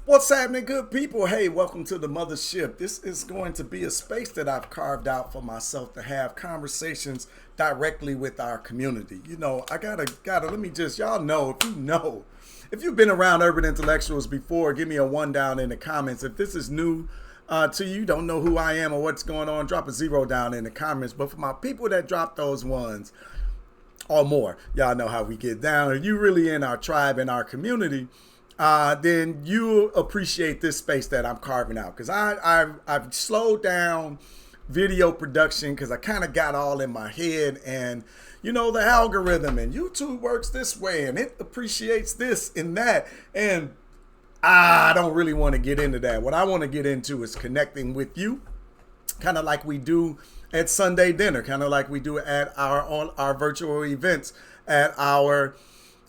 What's happening, good people? Hey, welcome to the Mothership. This is going to be a space that I've carved out for myself to have conversations directly with our community. I gotta let me just y'all know, if you've been around urban intellectuals before, give me a one down in the comments. If this is new to you, don't know who I am or what's going on, drop a zero down in the comments. But for my people that drop those ones or more, y'all know how we get down. If you really in our tribe and our community, then you appreciate this space that I'm carving out. Because I've slowed down video production because I kind of got all in my head. And, the algorithm and YouTube works this way and it appreciates this and that. And I don't really want to get into that. What I want to get into is connecting with you, kind of like we do at Sunday dinner, kind of like we do at our virtual events, at our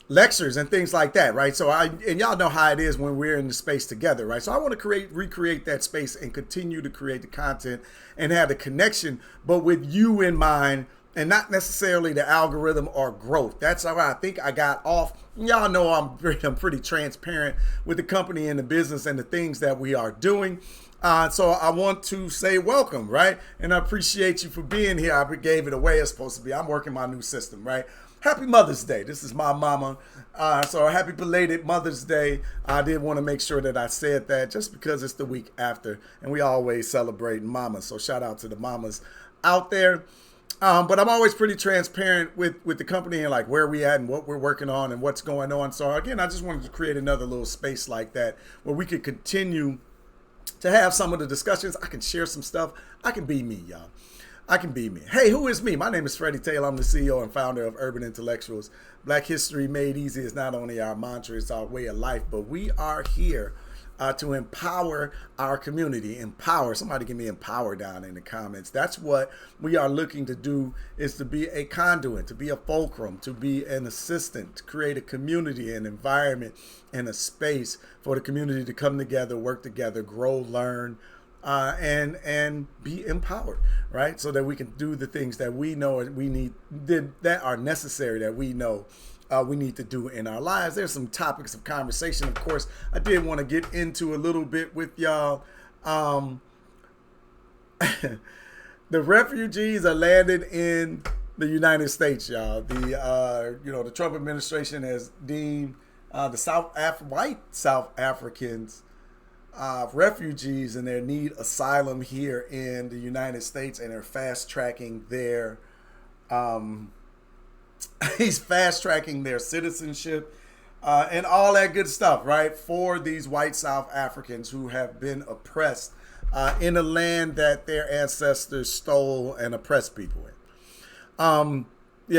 lectures and things like that, right? So and y'all know how it is when we're in the space together, right? So I want to recreate that space and continue to create the content and have the connection, but with you in mind and not necessarily the algorithm or growth. That's how I think I got off. Y'all know I'm pretty transparent with the company and the business and the things that we are doing. So I want to say welcome, right? And I appreciate you for being here. I gave it away as supposed to be. I'm working my new system, right? Happy Mother's Day. This is my mama. So happy belated Mother's Day. I did want to make sure that I said that just because it's the week after and we always celebrate mamas. So shout out to the mamas out there. But I'm always pretty transparent with the company and like where we at and what we're working on and what's going on. So again, I just wanted to create another little space like that where we could continue to have some of the discussions. I can share some stuff. I can be me, y'all. I can be me. Hey, who is me? My name is Freddie Taylor. I'm the CEO and founder of Urban Intellectuals. Black History Made Easy is not only our mantra, it's our way of life, but we are here to empower our community. Empower. Somebody give me empower down in the comments. That's what we are looking to do, is to be a conduit, to be a fulcrum, to be an assistant, to create a community, an environment, and a space for the community to come together, work together, grow, learn, and be empowered, right? So that we can do the things that we know we need, that are necessary, that we know we need to do in our lives. There's some topics of conversation. Of course, I did want to get into a little bit with y'all. The refugees are landed in the United States, y'all. The Trump administration has deemed the white South Africans refugees, and they need asylum here in the United States, and they're fast tracking their he's fast tracking their citizenship and all that good stuff, right? For these white South Africans who have been oppressed in a land that their ancestors stole and oppressed people in.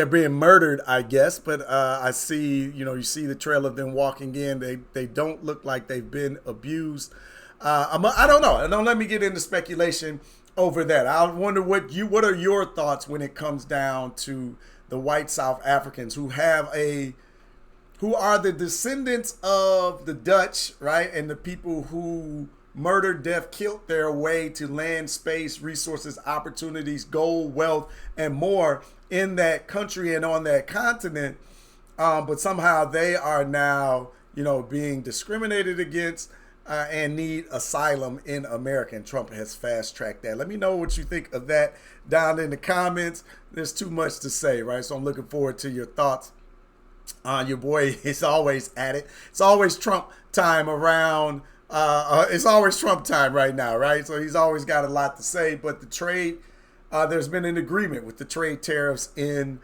Being murdered, I guess, but I see, you see the trail of them walking in. They don't look like they've been abused. I don't know. Don't let me get into speculation over that. I wonder what are your thoughts when it comes down to the white South Africans who are the descendants of the Dutch, right? And the people who murdered, death, killed their way to land, space, resources, opportunities, gold, wealth, and more in that country and on that continent. But somehow they are now, being discriminated against and need asylum in America. And Trump has fast-tracked that. Let me know what you think of that down in the comments. There's too much to say, right? So I'm looking forward to your thoughts. Your boy is always at it. It's always Trump time around. It's always Trump time right now, right? So he's always got a lot to say. But the trade, there's been an agreement with the trade tariffs in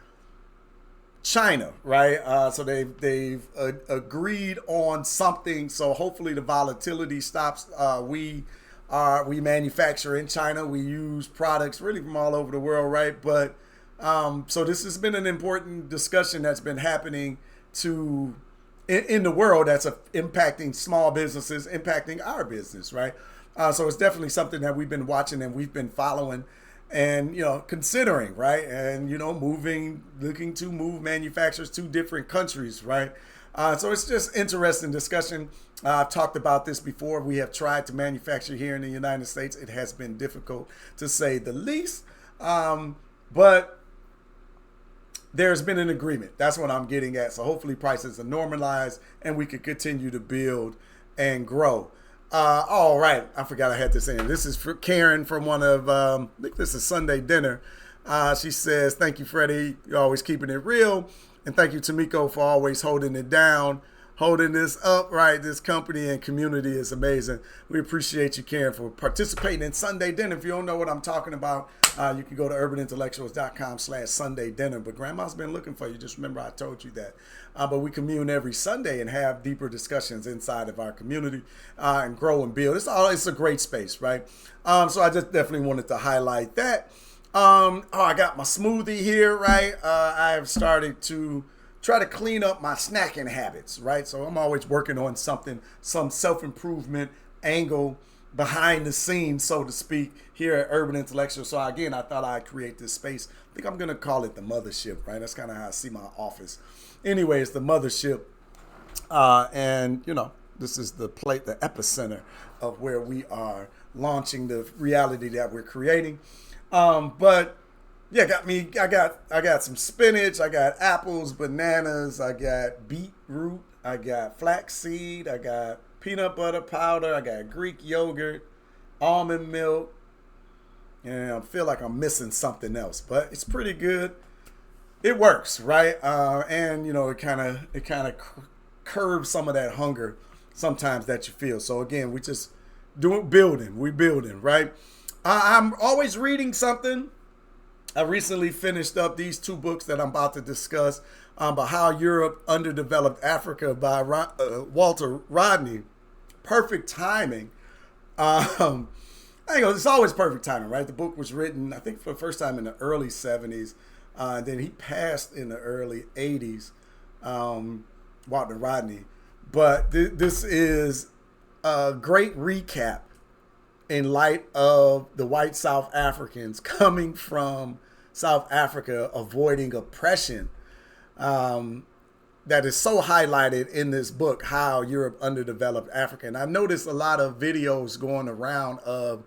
China, right? So they've agreed on something. So hopefully the volatility stops. We manufacture in China. We use products really from all over the world, right? But so this has been an important discussion that's been happening in the world that's impacting small businesses, impacting our business, right? So it's definitely something that we've been watching and we've been following and, considering, right? And, looking to move manufacturers to different countries, right? So it's just interesting discussion. I've talked about this before. We have tried to manufacture here in the United States. It has been difficult to say the least. But there's been an agreement. That's what I'm getting at. So hopefully prices are normalized and we can continue to build and grow. All right, I forgot I had this in. This is for Karen from one of, I think this is Sunday Dinner. She says, thank you, Freddie. You're always keeping it real. And thank you, Tamiko, for always holding it down, holding this up, right? This company and community is amazing. We appreciate you, Karen, for participating in Sunday Dinner. If you don't know what I'm talking about, you can go to urbanintellectuals.com/Sunday Dinner. But Grandma's been looking for you. Just remember I told you that. But we commune every Sunday and have deeper discussions inside of our community and grow and build. It's a great space, right? So I just definitely wanted to highlight that. I got my smoothie here, right? I have started to try to clean up my snacking habits, right? So I'm always working on something, some self-improvement angle behind the scenes, so to speak, here at Urban Intellectual. So again, I thought I'd create this space. I think I'm going to call it the Mothership, right? That's kind of how I see my office. Anyway, it's the Mothership. And, you know, this is the epicenter of where we are launching the reality that we're creating. But yeah, I got some spinach, I got apples, bananas, I got beetroot, I got flaxseed, I got peanut butter powder, I got Greek yogurt, almond milk, and I feel like I'm missing something else, but it's pretty good. It works, right? And you know, it kind of curbs some of that hunger sometimes that you feel. So again, we just building, right? I'm always reading something. I recently finished up these two books that I'm about to discuss about how Europe underdeveloped Africa by Walter Rodney. Perfect timing. It's always perfect timing, right? The book was written, I think, for the first time in the early 70s. Then he passed in the early 80s, Walter Rodney. But this is a great recap in light of the white South Africans coming from South Africa, avoiding oppression, that is so highlighted in this book, How Europe Underdeveloped Africa. And I noticed a lot of videos going around of,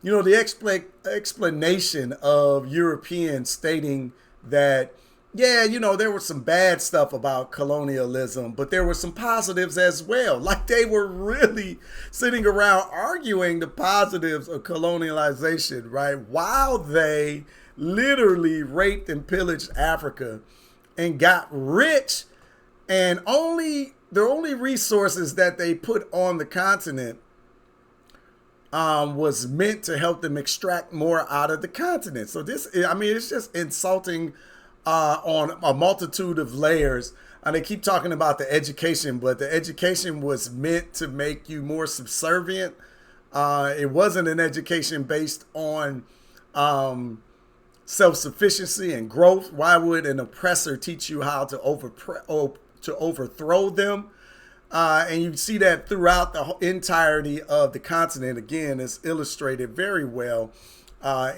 you know, the explanation of Europeans stating that, yeah, you know, there was some bad stuff about colonialism, but there were some positives as well. Like they were really sitting around arguing the positives of colonialization, right? While they literally raped and pillaged Africa and got rich, and the only resources that they put on the continent was meant to help them extract more out of the continent. So it's just insulting on a multitude of layers. And they keep talking about the education, but the education was meant to make you more subservient. It wasn't an education based on self-sufficiency and growth. Why would an oppressor teach you how to overthrow them? And you see that throughout the entirety of the continent. Again, it's illustrated very well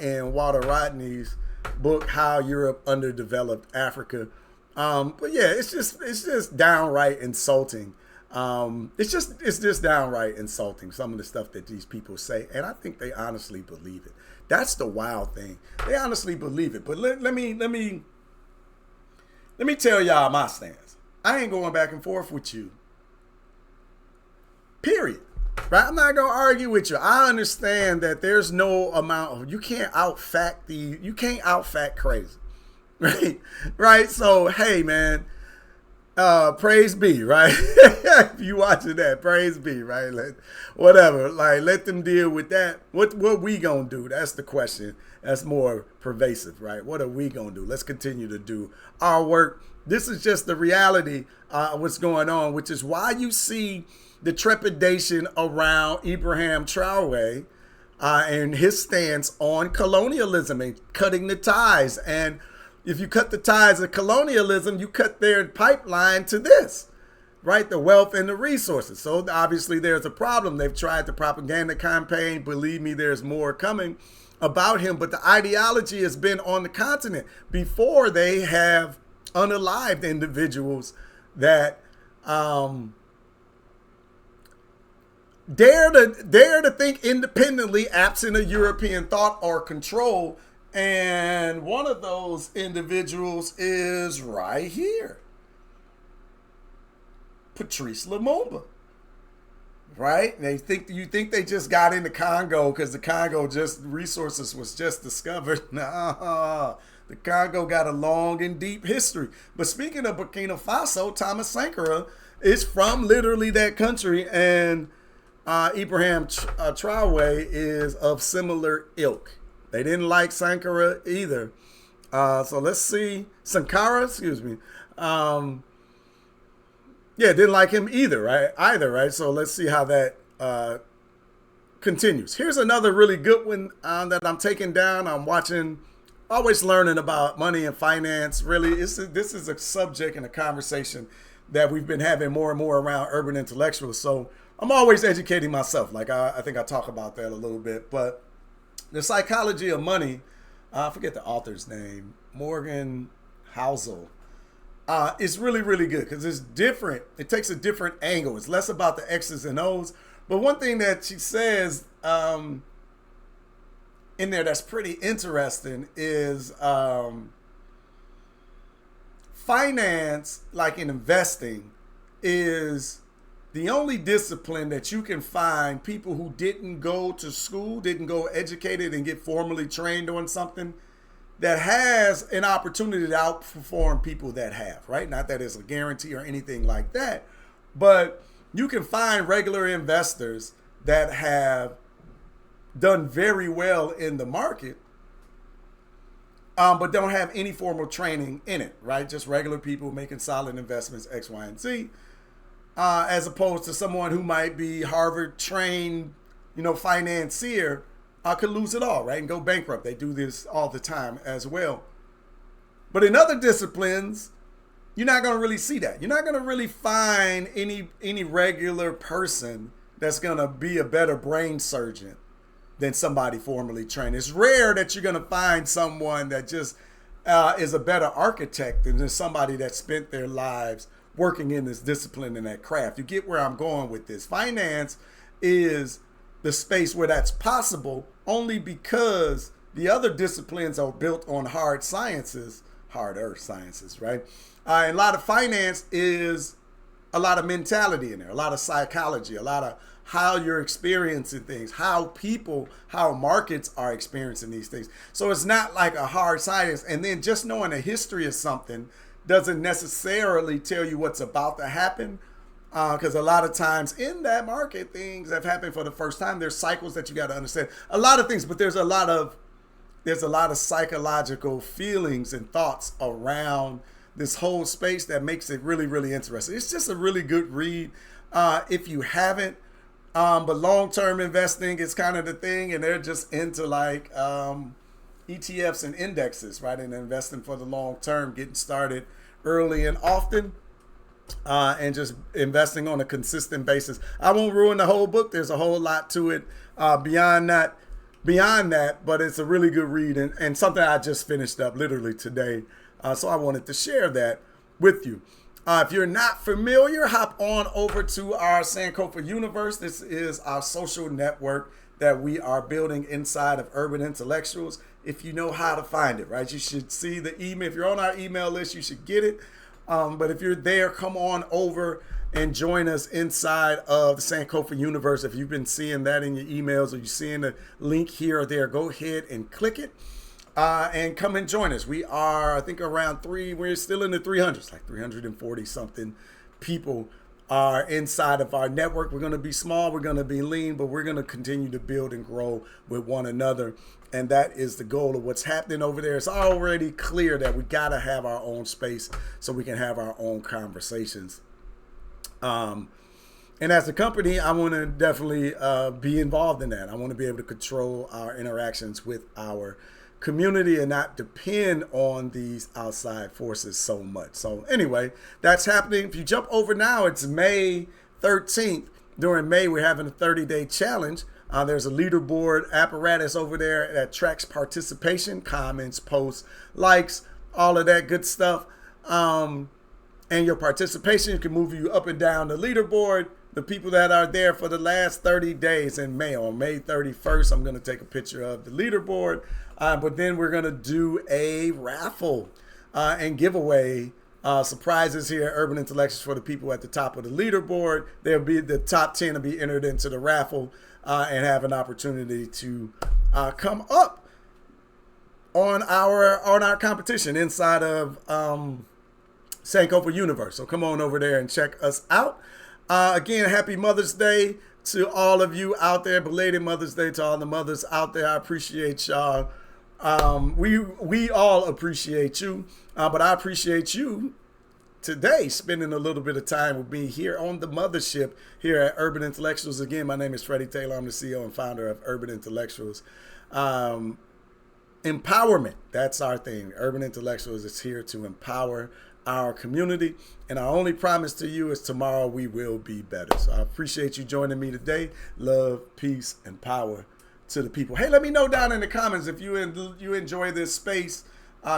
in Walter Rodney's book, How Europe Underdeveloped Africa. But yeah, it's just downright insulting. It's just downright insulting, some of the stuff that these people say, and I think they honestly believe it. That's the wild thing. They honestly believe it. But let me tell y'all my stance. I ain't going back and forth with you. Period. Right? I'm not gonna argue with you. I understand that there's no amount of, you can't out fact crazy. Right? Right? So hey man, praise be, right? If you watching that, praise be, right? Let them deal with that. What we gonna do? That's the question. That's more pervasive, right? What are we gonna do? Let's continue to do our work. This is just the reality of what's going on, which is why you see the trepidation around Ibrahim Traore and his stance on colonialism and cutting the ties. And if you cut the ties of colonialism, you cut their pipeline to this, right? The wealth and the resources. So obviously there's a problem. They've tried the propaganda campaign. Believe me, there's more coming about him. But the ideology has been on the continent before they have unalived individuals that dare to think independently, absent of European thought or control. And one of those individuals is right here, Patrice Lumumba. right? You think they just got into Congo because the Congo just resources was just discovered. Nah, the Congo got a long and deep history. But speaking of Burkina Faso, Thomas Sankara is from literally that country, and Ibrahim Traore is of similar ilk. They didn't like Sankara either. So let's see. Sankara, excuse me. Yeah, didn't like him either, right? So let's see how that continues. Here's another really good one that I'm taking down. I'm watching, always learning about money and finance. Really, this is a subject and a conversation that we've been having more and more around urban intellectuals. So I'm always educating myself. Like I think I talk about that a little bit. But the psychology of money, I forget the author's name, Morgan Housel. It's really, really good because it's different. It takes a different angle. It's less about the X's and O's. But one thing that she says in there that's pretty interesting is finance, like in investing, is the only discipline that you can find people who didn't go to school, didn't go educated and get formally trained on something, that has an opportunity to outperform people that have, right? Not that it's a guarantee or anything like that, but you can find regular investors that have done very well in the market, but don't have any formal training in it, right? Just regular people making solid investments, X, Y, and Z, as opposed to someone who might be Harvard trained, financier, could lose it all, right? And go bankrupt. They do this all the time as well. But in other disciplines, you're not going to really see that. You're not going to really find any regular person that's going to be a better brain surgeon than somebody formally trained. It's rare that you're going to find someone that just is a better architect than somebody that spent their lives working in this discipline and that craft. You get where I'm going with this. Finance is the space where that's possible only because the other disciplines are built on harder sciences, right? And a lot of finance is a lot of mentality in there, a lot of psychology, a lot of how you're experiencing things, how markets are experiencing these things. So it's not like a hard science. And then just knowing the history of something doesn't necessarily tell you what's about to happen. Because a lot of times in that market, things have happened for the first time. There's cycles that you got to understand. A lot of things, but there's a lot of psychological feelings and thoughts around this whole space that makes it really, really interesting. It's just a really good read if you haven't. But long-term investing is kind of the thing, and they're just into like ETFs and indexes, right? And investing for the long term, getting started early and often. And just investing on a consistent basis. I won't ruin the whole book. There's a whole lot to it beyond that, but it's a really good read and something I just finished up literally today. So I wanted to share that with you. If you're not familiar, hop on over to our Sankofa Universe. This is our social network that we are building inside of Urban Intellectuals. If you know how to find it, right? You should see the email. If you're on our email list, you should get it. But if you're there, come on over and join us inside of the Sankofa Universe. If you've been seeing that in your emails or you're seeing the link here or there, go ahead and click it and come and join us. We are, I think, we're still in the 300s, like 340 something people are inside of our network. We're going to be small, we're going to be lean, but we're going to continue to build and grow with one another. And that is the goal of what's happening over there. It's already clear that we got to have our own space so we can have our own conversations. And as a company, I want to definitely be involved in that. I want to be able to control our interactions with our community and not depend on these outside forces so much. So anyway, that's happening. If you jump over now, it's May 13th. During May, we're having a 30-day challenge. There's a leaderboard apparatus over there that tracks participation, comments, posts, likes, all of that good stuff. And your participation can move you up and down the leaderboard. The people that are there for the last 30 days in May, on May 31st, I'm going to take a picture of the leaderboard. But then we're going to do a raffle and giveaway surprises here, Urban Intellectuals for the people at the top of the leaderboard. They'll be the top 10 will be entered into the raffle and have an opportunity to come up on our competition inside of Sankofa Universe. So come on over there and check us out. Again, happy Mother's Day to all of you out there. Belated Mother's Day to all the mothers out there. I appreciate y'all. We all appreciate you, but I appreciate you today spending a little bit of time with me here on the Mothership here at Urban Intellectuals. Again, my name is Freddie Taylor. I'm the CEO and founder of Urban Intellectuals. Empowerment, that's our thing. Urban Intellectuals is here to empower our community, and our only promise to you is tomorrow we will be better. So I appreciate you joining me today. Love, peace, and power to the people. Hey, let me know down in the comments if you enjoy this space.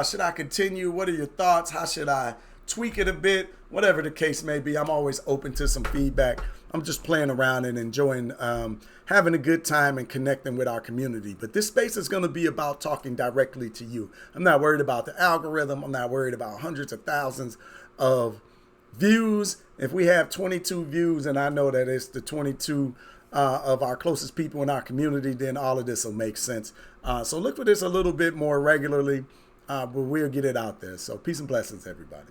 Should I continue? What are your thoughts? How should I tweak it a bit? Whatever the case may be, I'm always open to some feedback. I'm just playing around and enjoying having a good time and connecting with our community. But this space is going to be about talking directly to you. I'm not worried about the algorithm. I'm not worried about hundreds of thousands of views. If we have 22 views and I know that it's the 22 of our closest people in our community, then all of this will make sense. So look for this a little bit more regularly, but we'll get it out there. So peace and blessings, everybody.